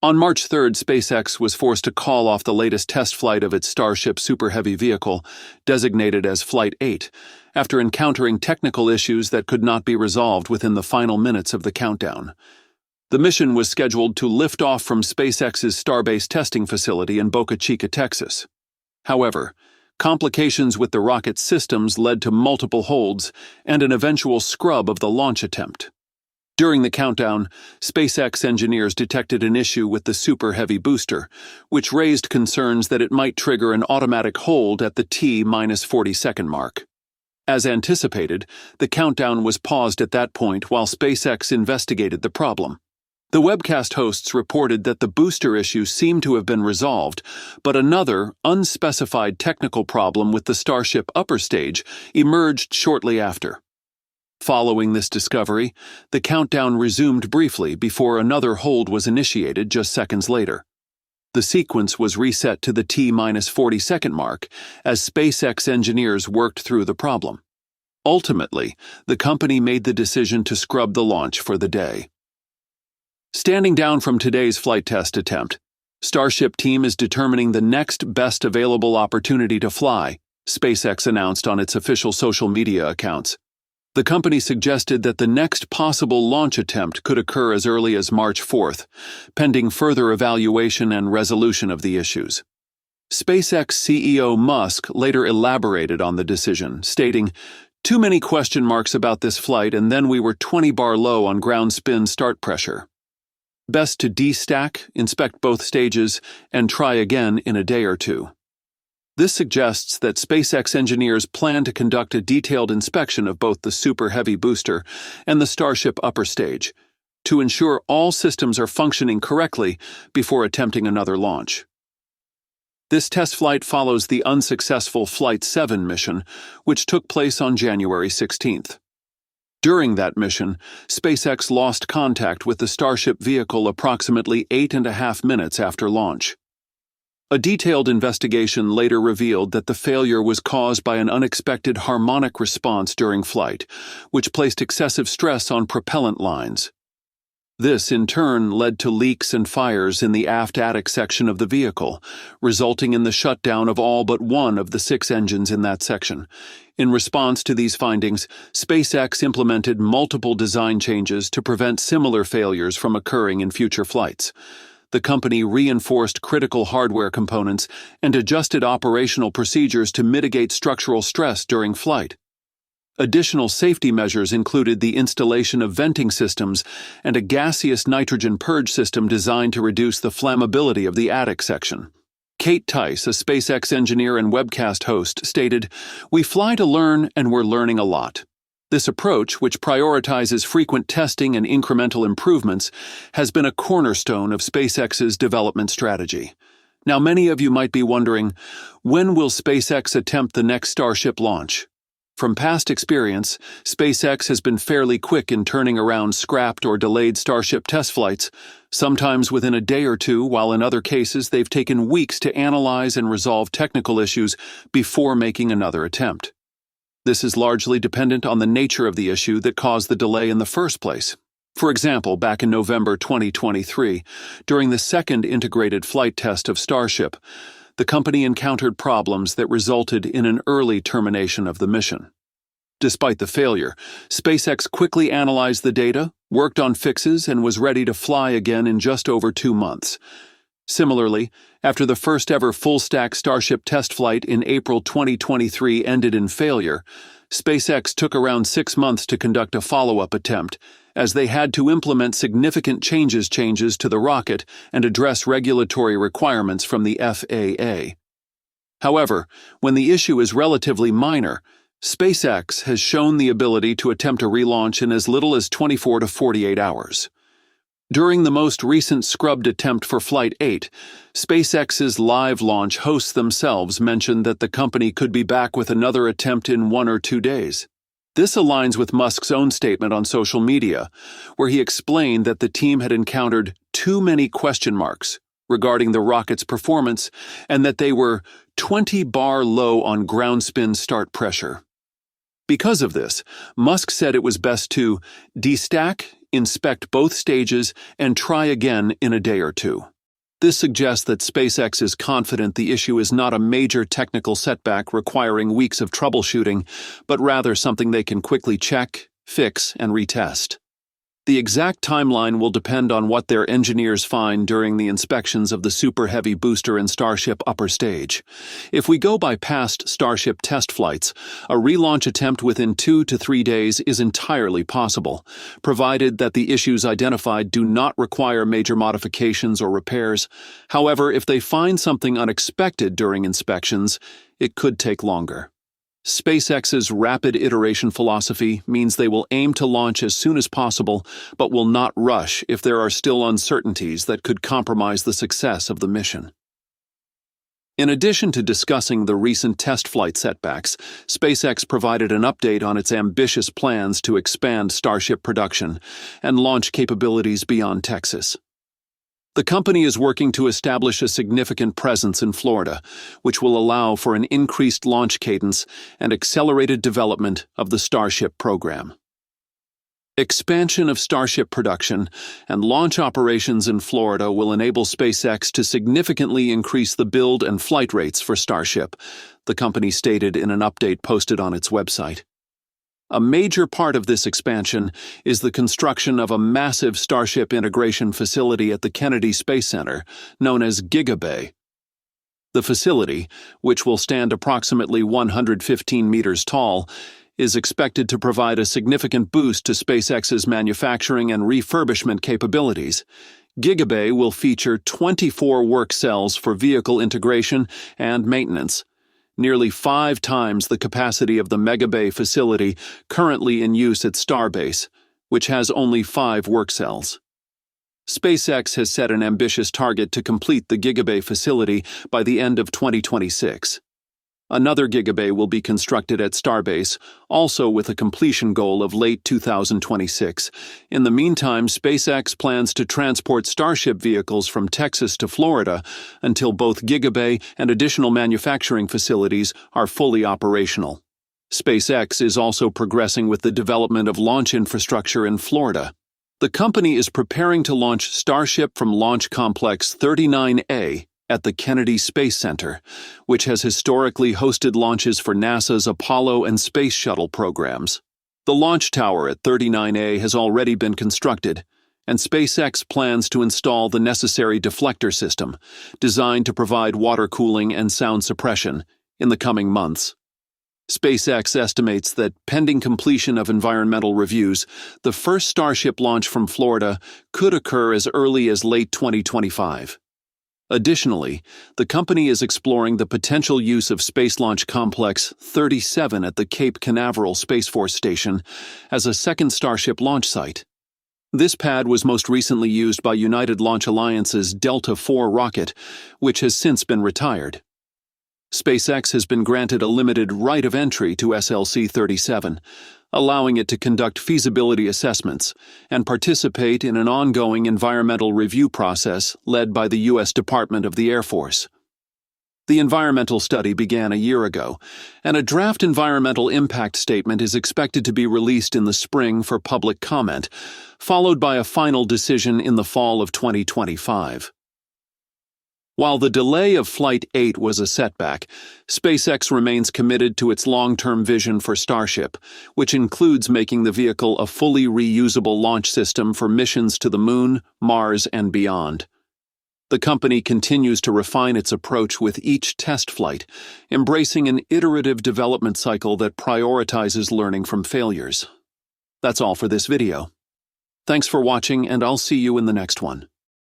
On March 3rd, SpaceX was forced to call off the latest test flight of its Starship Super Heavy vehicle, designated as Flight 8, after encountering technical issues that could not be resolved within the final minutes of the countdown. The mission was scheduled to lift off from SpaceX's Starbase testing facility in Boca Chica, Texas. However, complications with the rocket's systems led to multiple holds and an eventual scrub of the launch attempt. During the countdown, SpaceX engineers detected an issue with the Super Heavy booster, which raised concerns that it might trigger an automatic hold at the T-40-second mark. As anticipated, the countdown was paused at that point while SpaceX investigated the problem. The webcast hosts reported that the booster issue seemed to have been resolved, but another, unspecified technical problem with the Starship upper stage emerged shortly after. Following this discovery, the countdown resumed briefly before another hold was initiated just seconds later. The sequence was reset to the T-40-second mark as SpaceX engineers worked through the problem. Ultimately, the company made the decision to scrub the launch for the day. Standing down from today's flight test attempt, Starship team is determining the next best available opportunity to fly, SpaceX announced on its official social media accounts. The company suggested that the next possible launch attempt could occur as early as March 4th, pending further evaluation and resolution of the issues. SpaceX CEO Musk later elaborated on the decision, stating, "Too many question marks about this flight, and then we were 20 bar low on ground spin start pressure. Best to destack, inspect both stages, and try again in a day or two." This suggests that SpaceX engineers plan to conduct a detailed inspection of both the Super Heavy booster and the Starship upper stage, to ensure all systems are functioning correctly before attempting another launch. This test flight follows the unsuccessful Flight 7 mission, which took place on January 16th. During that mission, SpaceX lost contact with the Starship vehicle approximately 8.5 minutes after launch. A detailed investigation later revealed that the failure was caused by an unexpected harmonic response during flight, which placed excessive stress on propellant lines. This, in turn, led to leaks and fires in the aft attic section of the vehicle, resulting in the shutdown of all but one of the 6 engines in that section. In response to these findings, SpaceX implemented multiple design changes to prevent similar failures from occurring in future flights. The company reinforced critical hardware components and adjusted operational procedures to mitigate structural stress during flight. Additional safety measures included the installation of venting systems and a gaseous nitrogen purge system designed to reduce the flammability of the attic section. Kate Tice, a SpaceX engineer and webcast host, stated, "We fly to learn, and we're learning a lot. This approach, which prioritizes frequent testing and incremental improvements, has been a cornerstone of SpaceX's development strategy." Now, many of you might be wondering, when will SpaceX attempt the next Starship launch? From past experience, SpaceX has been fairly quick in turning around scrapped or delayed Starship test flights, sometimes within a day or two, while in other cases they've taken weeks to analyze and resolve technical issues before making another attempt. This is largely dependent on the nature of the issue that caused the delay in the first place. For example, back in November 2023, during the second integrated flight test of Starship, the company encountered problems that resulted in an early termination of the mission. Despite the failure, SpaceX quickly analyzed the data, worked on fixes, and was ready to fly again in just over 2 months. Similarly, after the first-ever full-stack Starship test flight in April 2023 ended in failure, SpaceX took around 6 months to conduct a follow-up attempt, as they had to implement significant changes to the rocket and address regulatory requirements from the FAA. However, when the issue is relatively minor, SpaceX has shown the ability to attempt a relaunch in as little as 24 to 48 hours. During the most recent scrubbed attempt for Flight 8, SpaceX's live launch hosts themselves mentioned that the company could be back with another attempt in 1 or 2 days. This aligns with Musk's own statement on social media, where he explained that the team had encountered too many question marks regarding the rocket's performance and that they were 20 bar low on ground spin start pressure. Because of this, Musk said it was best to destack, inspect both stages, and try again in a day or two. This suggests that SpaceX is confident the issue is not a major technical setback requiring weeks of troubleshooting, but rather something they can quickly check, fix, and retest. The exact timeline will depend on what their engineers find during the inspections of the Super Heavy booster and Starship upper stage. If we go by past Starship test flights, a relaunch attempt within 2 to 3 days is entirely possible, provided that the issues identified do not require major modifications or repairs. However, if they find something unexpected during inspections, it could take longer. SpaceX's rapid iteration philosophy means they will aim to launch as soon as possible, but will not rush if there are still uncertainties that could compromise the success of the mission. In addition to discussing the recent test flight setbacks, SpaceX provided an update on its ambitious plans to expand Starship production and launch capabilities beyond Texas. The company is working to establish a significant presence in Florida, which will allow for an increased launch cadence and accelerated development of the Starship program. Expansion of Starship production and launch operations in Florida will enable SpaceX to significantly increase the build and flight rates for Starship, the company stated in an update posted on its website. A major part of this expansion is the construction of a massive Starship integration facility at the Kennedy Space Center, known as GigaBay. The facility, which will stand approximately 115 meters tall, is expected to provide a significant boost to SpaceX's manufacturing and refurbishment capabilities. GigaBay will feature 24 work cells for vehicle integration and maintenance, nearly 5 times the capacity of the Megabay facility currently in use at Starbase, which has only 5 work cells. SpaceX has set an ambitious target to complete the GigaBay facility by the end of 2026. Another GigaBay will be constructed at Starbase, also with a completion goal of late 2026. In the meantime, SpaceX plans to transport Starship vehicles from Texas to Florida until both GigaBay and additional manufacturing facilities are fully operational. SpaceX is also progressing with the development of launch infrastructure in Florida. The company is preparing to launch Starship from Launch Complex 39A at the Kennedy Space Center, which has historically hosted launches for NASA's Apollo and Space Shuttle programs. The launch tower at 39A has already been constructed, and SpaceX plans to install the necessary deflector system, designed to provide water cooling and sound suppression, in the coming months. SpaceX estimates that, pending completion of environmental reviews, the first Starship launch from Florida could occur as early as late 2025. Additionally, the company is exploring the potential use of Space Launch Complex 37 at the Cape Canaveral Space Force Station as a second Starship launch site. This pad was most recently used by United Launch Alliance's Delta IV rocket, which has since been retired. SpaceX has been granted a limited right of entry to SLC-37, allowing it to conduct feasibility assessments and participate in an ongoing environmental review process led by the U.S. Department of the Air Force. The environmental study began a year ago, and a draft environmental impact statement is expected to be released in the spring for public comment, followed by a final decision in the fall of 2025. While the delay of Flight 8 was a setback, SpaceX remains committed to its long-term vision for Starship, which includes making the vehicle a fully reusable launch system for missions to the Moon, Mars, and beyond. The company continues to refine its approach with each test flight, embracing an iterative development cycle that prioritizes learning from failures. That's all for this video. Thanks for watching, and I'll see you in the next one.